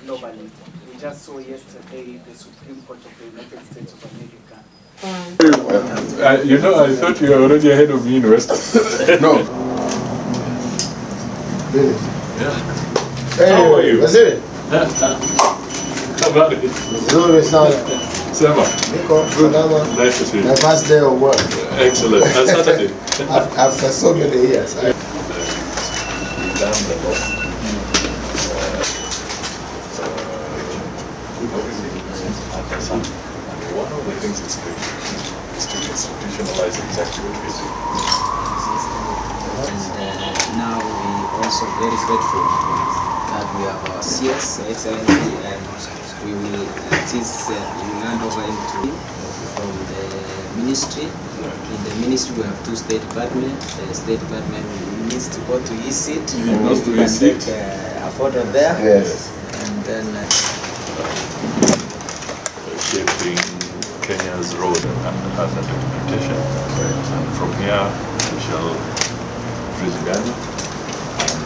globally. We just saw yesterday the Supreme Court of the United States of America. You know, I thought you were already ahead of me in West. No. Yeah. Hey, how are you? That's it. Habari. Nzuri sana. Sema. Niko salama. Nice to see you. My first day of work. Excellent. And Saturday. After so many years. We've done the law. One of the things it's doing is to institutionalize exactly what we do. And now we also very grateful that we have our CS, Excellency, and we will hand over into from the ministry. In the ministry we have two state departments. The state department needs to go to ESIT. Goes to ESIT. A photo there. Yes. And then Shaping Kenya's road as a documentation. And from here we shall Brisbane and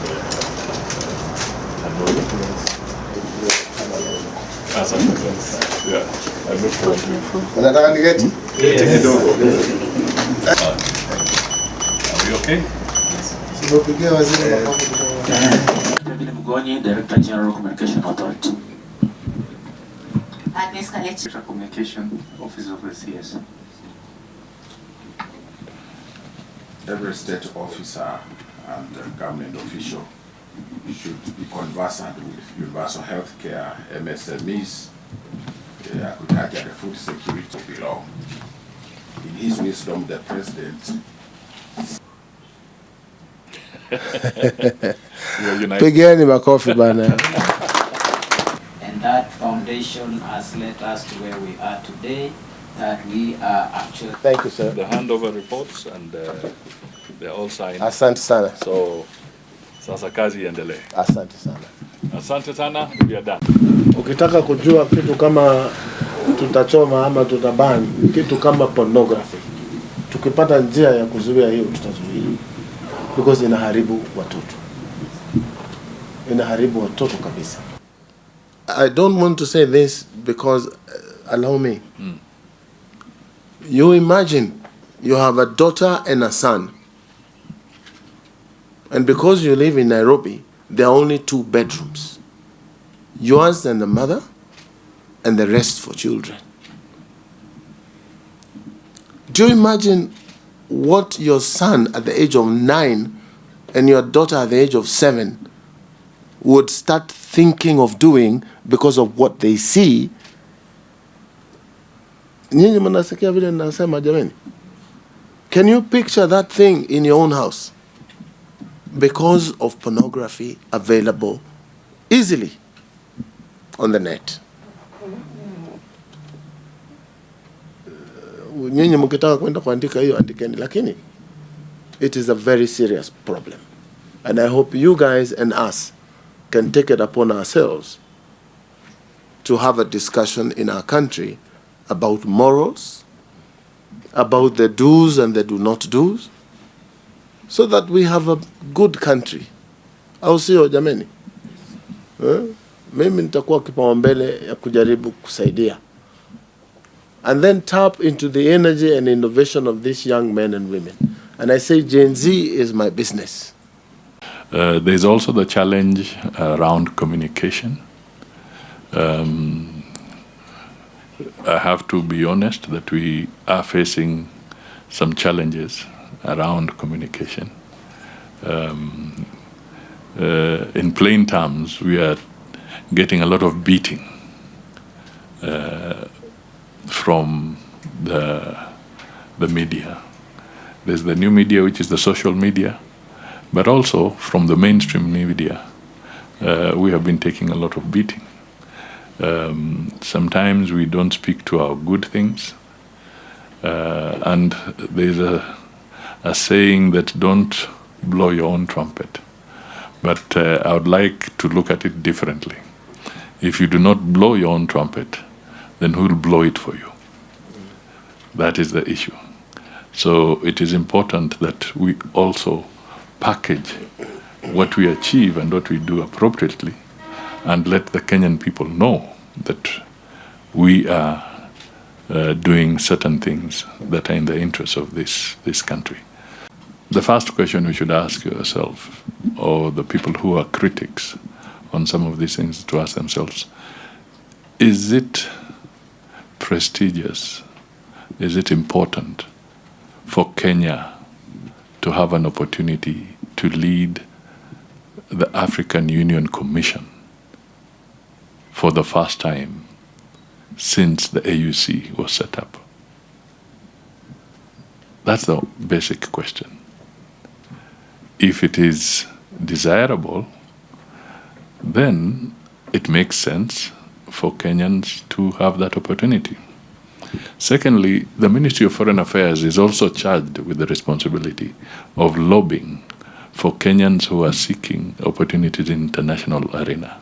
yeah, I look forward to it. Unataka nigeti? Are we okay? Sipopigia waziri makofi kidogo. David Mgonyi, Director General Communication Authority. Agnes Kalechi, Communication Office of the CS. Every state officer and government official should be conversant with universal health care, MSMEs, agriculture, and food security below. In his wisdom, the president Pigeni makofi bana. and that foundation has led us to where we are today, that we are actually. Thank you, sir. The handover reports and they're all signed. Asante sana. So sasa kazi iendelee. Asante sana. Asante sana, we are done. Ukitaka kujua kitu kama tutachoma ama tutaban, kitu kama pornography, tukipata njia ya kuzuia hiyo tutazuia, because inaharibu watoto. Inaharibu watoto kabisa. I don't want to say this because allow me. You imagine you have a daughter and a son, and because you live in Nairobi, there are only 2 bedrooms. Yours and the mother, and the rest for children. Do you imagine what your son at the age of 9 and your daughter at the age of 7 would start thinking of doing because of what they see? Nyinyi mnasikia vile ninasema jameni? Can you picture that thing in your own house? Because of pornography available easily on the net. Nyinyi mkitaka kwenda kuandika hiyo andikeni, lakini it is a very serious problem. And I hope you guys and us can take it upon ourselves to have a discussion in our country about morals, about the do's and the do not do's, so that we have a good country. Au sio jameni? Mimi nitakuwa kipaumbele ya kujaribu kusaidia. And then tap into the energy and innovation of these young men and women. And I say Gen Z is my business. There's also the challenge around communication. I have to be honest that we are facing some challenges around communication. In plain terms, we are getting a lot of beating from the media. There's the new media, which is the social media, but also from the mainstream media, we have been taking a lot of beating. Sometimes we don't speak to our good things, and there's a saying that don't blow your own trumpet. But I would like to look at it differently. If you do not blow your own trumpet, then who will blow it for you? That is the issue. So it is important that we also package what we achieve and what we do appropriately, and let the Kenyan people know that we are doing certain things that are in the interest of this country. The first question we should ask yourself, or the people who are critics on some of these things, to ask themselves, is it prestigious? Is it important for Kenya to have an opportunity to lead the African Union Commission for the first time since the AUC was set up? That's the basic question. If it is desirable, then it makes sense for Kenyans to have that opportunity. Secondly, the Ministry of Foreign Affairs is also charged with the responsibility of lobbying for Kenyans who are seeking opportunities in international arena.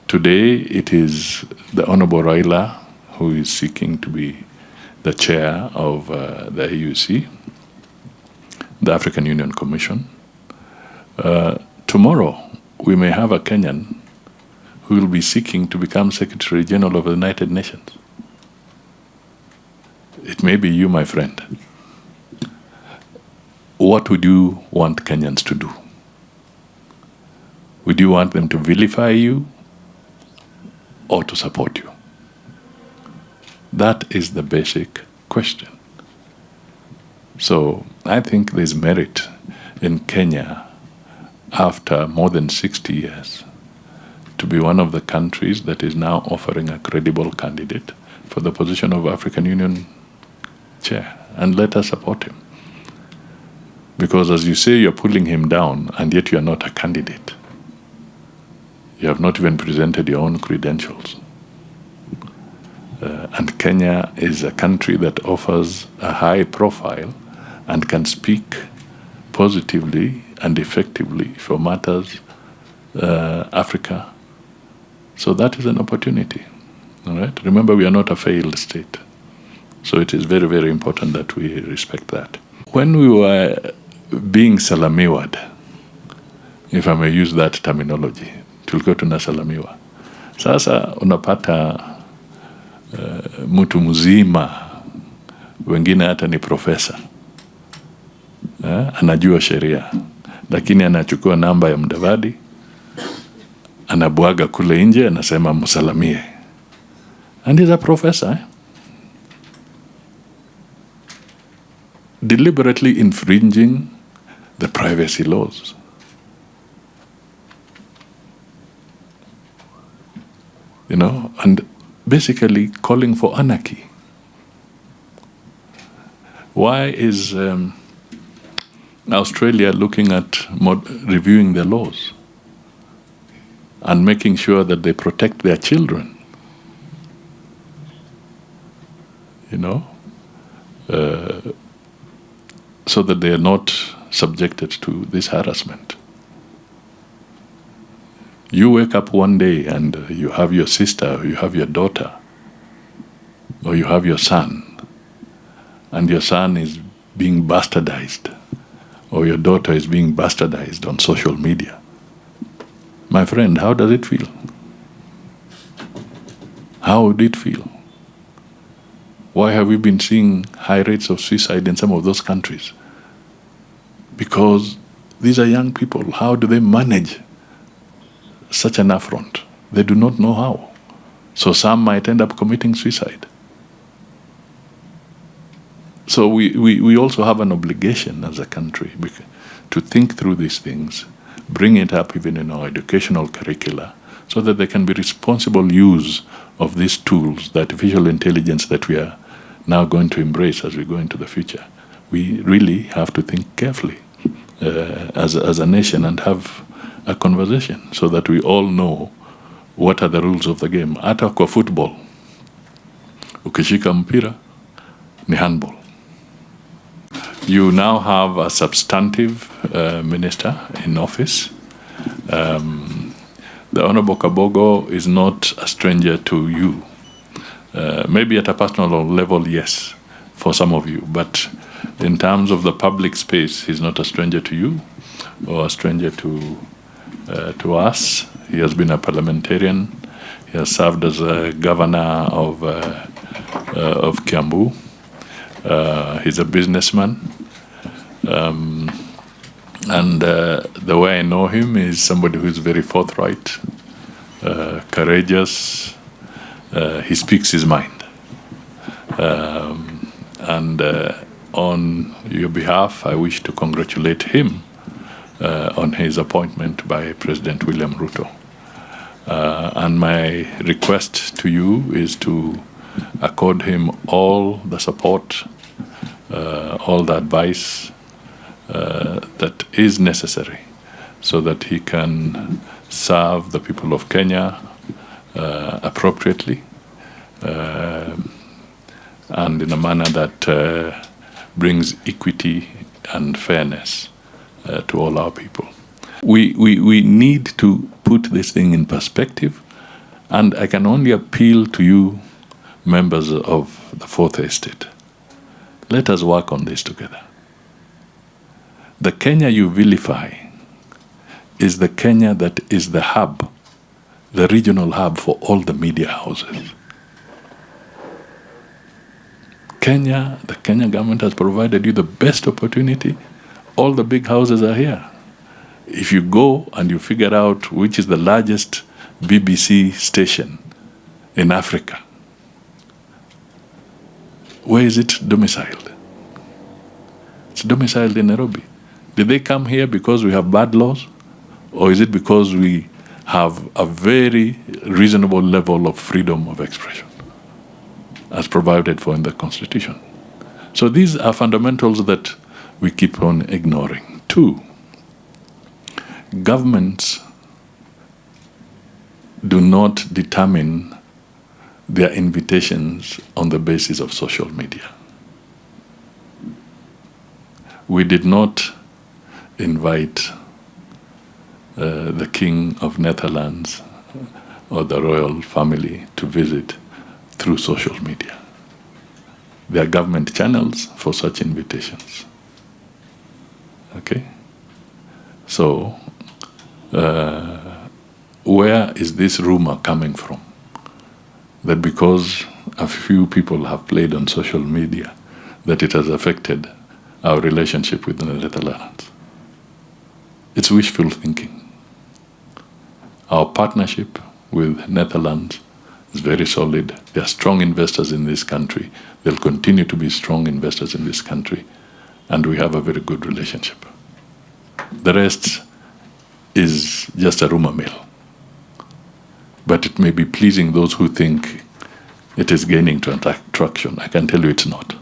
Today, it is the Honorable Raila who is seeking to be the chair of the AUC, the African Union Commission. Tomorrow, we may have a Kenyan who will be seeking to become Secretary General of the United Nations. It may be you, my friend. What would you want Kenyans to do? Would you want them to vilify you or to support you? That is the basic question. So I think there's merit in Kenya, after more than 60 years, to be one of the countries that is now offering a credible candidate for the position of African Union chair, and let us support him. Because as you say, you're pulling him down, and yet you're not a candidate. You have not even presented your own credentials. And Kenya is a country that offers a high profile and can speak positively and effectively for matters Africa. So that is an opportunity. All right? Remember, we are not a failed state. So it is very, very important that we respect that. When we were being salamiwad, if I may use that terminology, tulikuwa tunasalamiwa. Sasa unapata mtu mzima, wengine hata ni profesa, anajua sheria, lakini anachukua namba ya Mudavadi, anabwaga kule nje, anasema msalamie. And he's a professor, deliberately infringing the privacy laws. You know, and basically calling for anarchy. Why is Australia looking at reviewing the laws and making sure that they protect their children? You know, so that they are not subjected to this harassment. You wake up one day and you have your sister, or you have your daughter, or you have your son, and your son is being bastardized, or your daughter is being bastardized on social media. My friend, how does it feel? How would it feel? Why have we been seeing high rates of suicide in some of those countries? Because these are young people. How do they manage such an affront? They do not know how. So some might end up committing suicide. So we also have an obligation as a country to think through these things, bring it up even in our educational curricula, so that there can be responsible use of these tools, the artificial intelligence that we are now going to embrace as we go into the future. We really have to think carefully as a nation and have a conversation so that we all know what are the rules of the game. Hata kwa football, ukishika mpira ni handball. You now have a substantive minister in office. The Honorable Kabogo is not a stranger to you. Maybe at a personal level, yes, for some of you, but in terms of the public space, he's not a stranger to you or a stranger to us. He has been a parliamentarian. He has served as a governor of Kiambu. He's a businessman. And the way I know him is somebody who is very forthright, courageous. He speaks his mind. On your behalf, I wish to congratulate him on his appointment by President William Ruto. And my request to you is to accord him all the support, all the advice that is necessary so that he can serve the people of Kenya appropriately and in a manner that brings equity and fairness to all our people. We need to put this thing in perspective, and I can only appeal to you, members of the Fourth Estate. Let us work on this together. The Kenya you vilify is the Kenya that is the hub, the regional hub for all the media houses. Kenya, the Kenya government has provided you the best opportunity. All the big houses are here. If you go and you figure out which is the largest BBC station in Africa, where is it domiciled? It's domiciled in Nairobi. Did they come here because we have bad laws? Or is it because we have a very reasonable level of freedom of expression, as provided for in the Constitution? So these are fundamentals that we keep on ignoring. 2, governments do not determine their invitations on the basis of social media. We did not invite the King of Netherlands or the royal family to visit through social media. There are government channels for such invitations. Okay? So, where is this rumor coming from? That because a few people have played on social media, that it has affected our relationship with the Netherlands. It's wishful thinking. Our partnership with Netherlands is very solid. They are strong investors in this country. They'll continue to be strong investors in this country. And we have a very good relationship. The rest is just a rumor mill. But it may be pleasing those who think it is gaining traction. I can tell you it's not.